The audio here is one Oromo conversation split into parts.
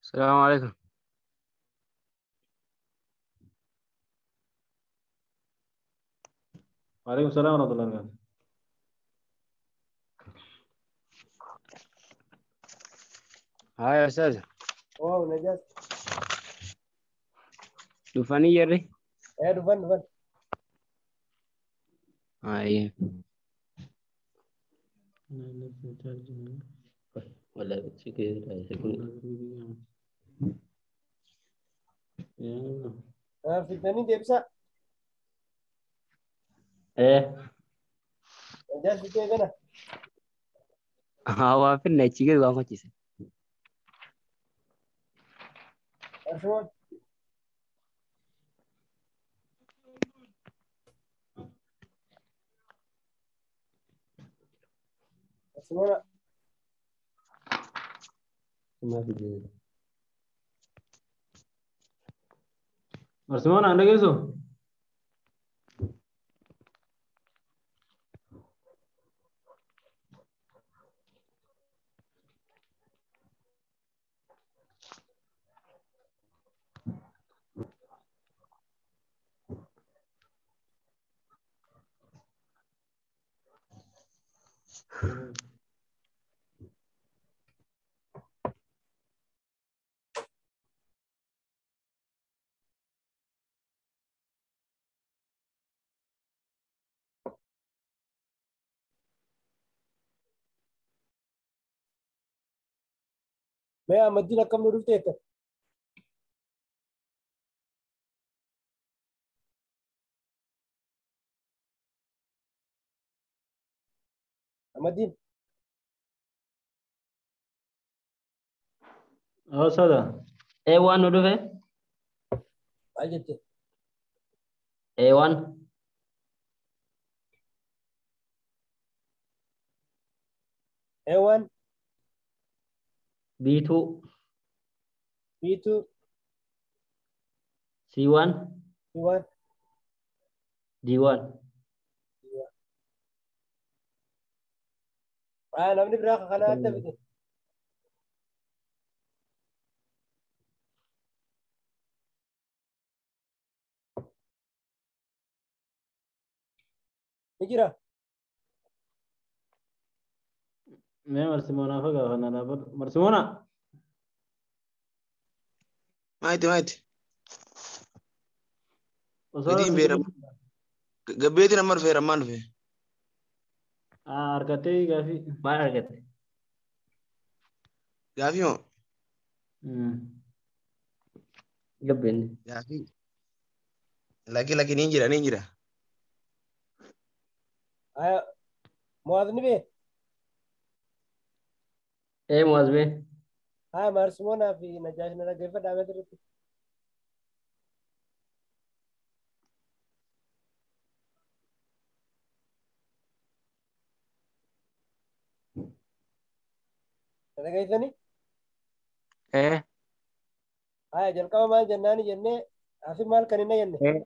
السلام عليكم. وعليكم السلام ورحمة الله وبركاته. هاي يا أستاذ. واو نجاز. دفاني جري. ايه دفن. هاي. ولا بتشكي في الثاني دي بسا ايه نجاز في كيف انا هوا في النتيجة وما تيسي. ارشون اسمونا ما في جيد. مرسمون عندك ايزو मैं मदीना कम नूर ते थे मदीन اه صدا A1 ودفع अजते A1 A1 B2 B2 C1 C1 D1 انا من براخ خنا انت بدي نجرا ما مرسمونا فقط انا مرسمونا مايتي وصار قديم بيرم قبيتي نمر في رمان في اركتي كافي ما اركتي يافيو قبل يافي لكن نينجرا مواظني به ايه موازبه ها مرسمونا في نجاش نلا كيف دعوت رت انا كيف ثاني إيه ها جلكوا ما جناني جنة أفي مال كنينا جنة إيه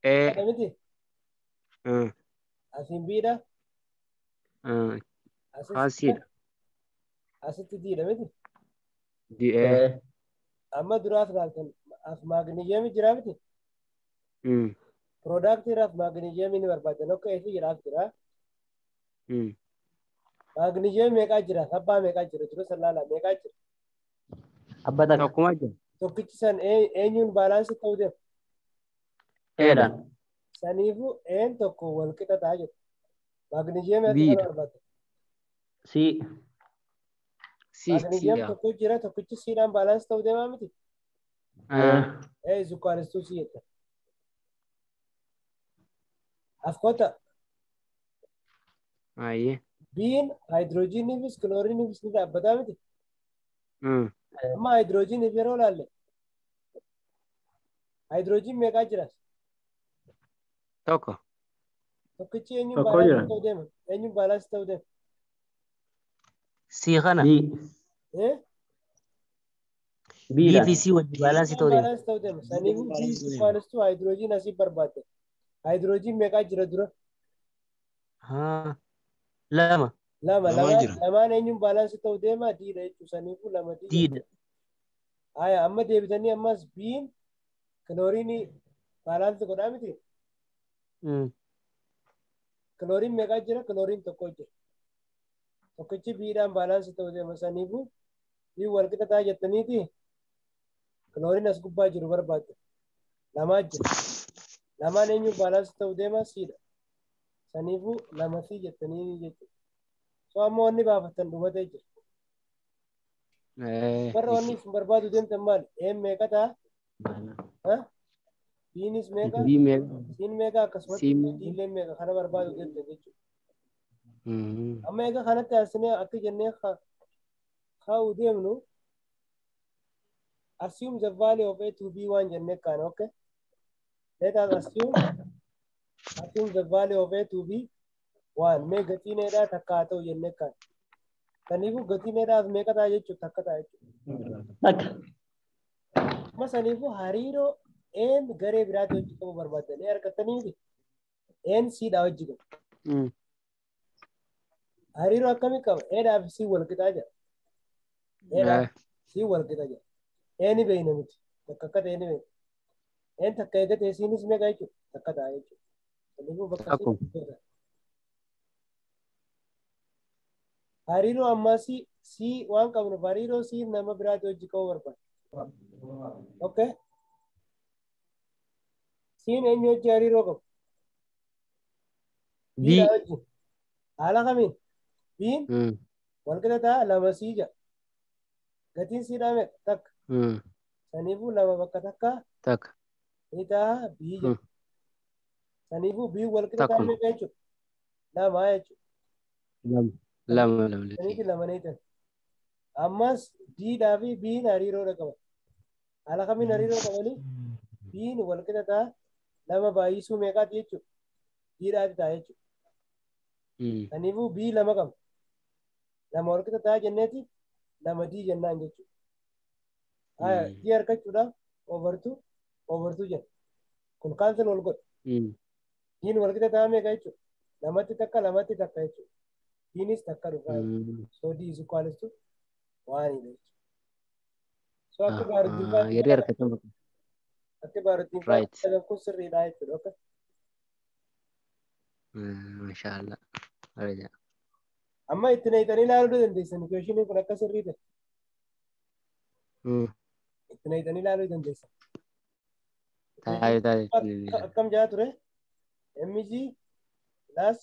إيه. هذا متي أفي بيدا خاصيد أسيس أسيس تدير متي دي إيه. ايه أما دراس قالتن أف ماغنيزيوم جرافتي أمم product irratti maagneeziyamiin barbaadan akka eessi jiraaf jira. Maagneeziyam meeqaa jira? Sabbaa meeqaa jira? Tura sallaala meeqaa jira? ابدا tokkuma jira. Tokkichi san eenyuun baalaansii ta'uu deema? ايه Saniifuu een tokko wal qixa ta'a jedha. Maagneeziyam ati kana biidha. barbaadda. سي Maagneeziyam Siidha. tokko jira tokkichi siidhaan baalaansii ta'uu deemaa miti? ايه Zukkaanistuu sii jedha. Afkota Ayyee. biin haayidroojiniifis kilooriiniifis ni dhaabbataa miti? Amma haayidroojiniif yeroo laalle haayidroojiin meeqaa jira? Tokko. Tokkichi eenyuun tokko baalaansii jira ta'uu deema? Eenyuun baalaansii ta'uu deema? Sii kana. بي Eh? بي Bii fi sii wajji baalaansii ta'uu deema. Balance ta'uu deema. Saniifuu bii zukkaanistuu haayidroojiin asii barbaadde. Haayidroojiin meeqaa jira dura? Lama. Lama. Lamaa jira. Lamaan eenyuun baalaansii ta'uu deema? Diidha jechuun saniifuu lama diidha. Diidha. amma deebitanii ammas biin kilooriinii baalaansi godhaa miti. Kilooriin meeqaa jira? Kilooriin tokko jira. Tokkichi biidhaan baalaansi ta'uu deema saniifu bii wal qixa ta'a jettaniiti kilooriin as gubbaa jiru barbaadde. Lamaa jira. Lamaan eenyu baalaansi ta'uu deema siidha. Saniifu lama fi jettanii jechuudha. So amma wanni baafatan dhumatee jira. Warra wanni isin barbaadu deemtan maali? Meeqa ta'a? Biinis meeqa? Siin meeqa akkasumas diillee meeqa kana barbaadu deemtan jechuudha. Amma egaa kanatti asinee akka jennee kaa'uu deemnu assume the value of A to B waan jennee kaane okay? Let us assume the value of A to B waan mee gatiin eedhaa takka haa ta'u jennee kaane. Saniifuu gatiin eedhaaf meeqa ta'a jechuudha takka ta'a jechuudha. Takka. Amma saniifuu hariiroo een garee biraatti hojii qabu barbaadanii argatanii een siidhaa hojii qabu. Hariiroo akkamii qaba? Eedhaaf sii wal qixaa jira. Eedhaaf sii wal qixa jira. Eeni beeyna miti. Takka akka ta'e ni beeyna. Een takka eegatee siinis meeqa jechuudha? Takka ta'a jechuudha. Saniifuu bakka sii hariiroo ammaa sii waan qabnuuf hariiroo sii nama biraatti hojii qabu barbaada. Okay? Siin eenyu hojii hariiroo qabu? Biidhaa hojii. Haala kamiin? Biin wal qixa ta'a lama sii jira. Gatiin siidhaa meeqa? Takka. Saniifuu lama bakka takka ni ta'a bii jira. Saniifuu bii wal qixa ta'a meeqa jechuudha? Lama jechuudha. Lama. Saniifi lama ni ta'a. Ammas diidhaa fi biin hariiroodha qaba. Haala kamiin hariiroo qabanii? Biin wal qixa ta'a lama baay'isuu meeqaati jechuudha? Diidhaati ta'a jechuudha. Saniifuu bii lama qaba. Lama wal qixa ta'a jenneeti lama dii jennaan jechuudha. Dii harkachuudhaaf overtuu jenna. Kun kaansel wal godha. Diin wal qixa ta'a meeqa jechuudha? Lamatti takka jechuudha. Diinis takka dhufa. So dii is equals to waanidha jechuudha. So akka baaruttiin fayyadamu kun sirriidha jechuudha. Okay? Mashaallah. Amma itti naqxanii ilaaluu dandeessan equationin kun akka sirrii ta'e. Itti naqxanii ilaaluu dandeessan. Akkam jaa ture? Mg plus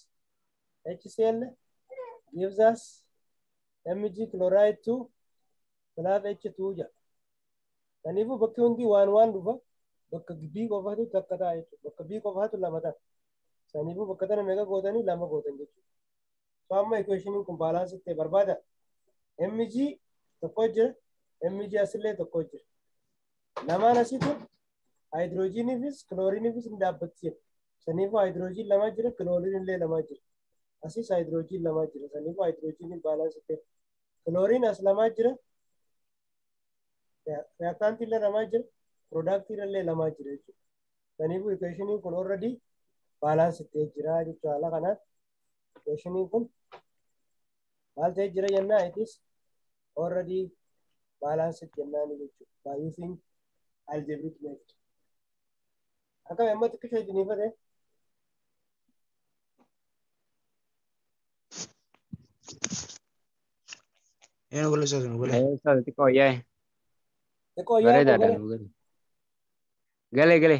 HCl gives us Mg chloride 2 plus H2 jaa. Kanaafuu bakki hundi waan dhufa bakka B qofatu takka ta'a jechuudha. Bakka B qofatu lama ta'a. Saniifuu bakka tana meeqa gootanii lama gootan jechuudha. So amma equationin kun baalaansi ta'e barbaada. Mg tokko jira. Mg asillee tokko jira. Lamaan asitu hydrogeniifis kilooriiniifis ni dhaabbachiisa. Saniifuu hydrogen lama jira. Kilooriin illee lama jira. Asis hydrogen lama jira. Saniifuu hydrogenin baalaansi ta'e. Kilooriin as lama jira. Reactant illee lama jira. Product illee lama jira jechuudha. Saniifuu equationin kun already baalaansi ta'e jira jechuudha. Haala kanaan equationin kun maal ta'e jira jennaa it is already balanced jennaan jechuudha. By using algebraic method. Akkam amma xiqqisho isiniifate? Eno gola sasa gola. Xiqqoo yaa'e. Xiqqoo yaa'e. Gale.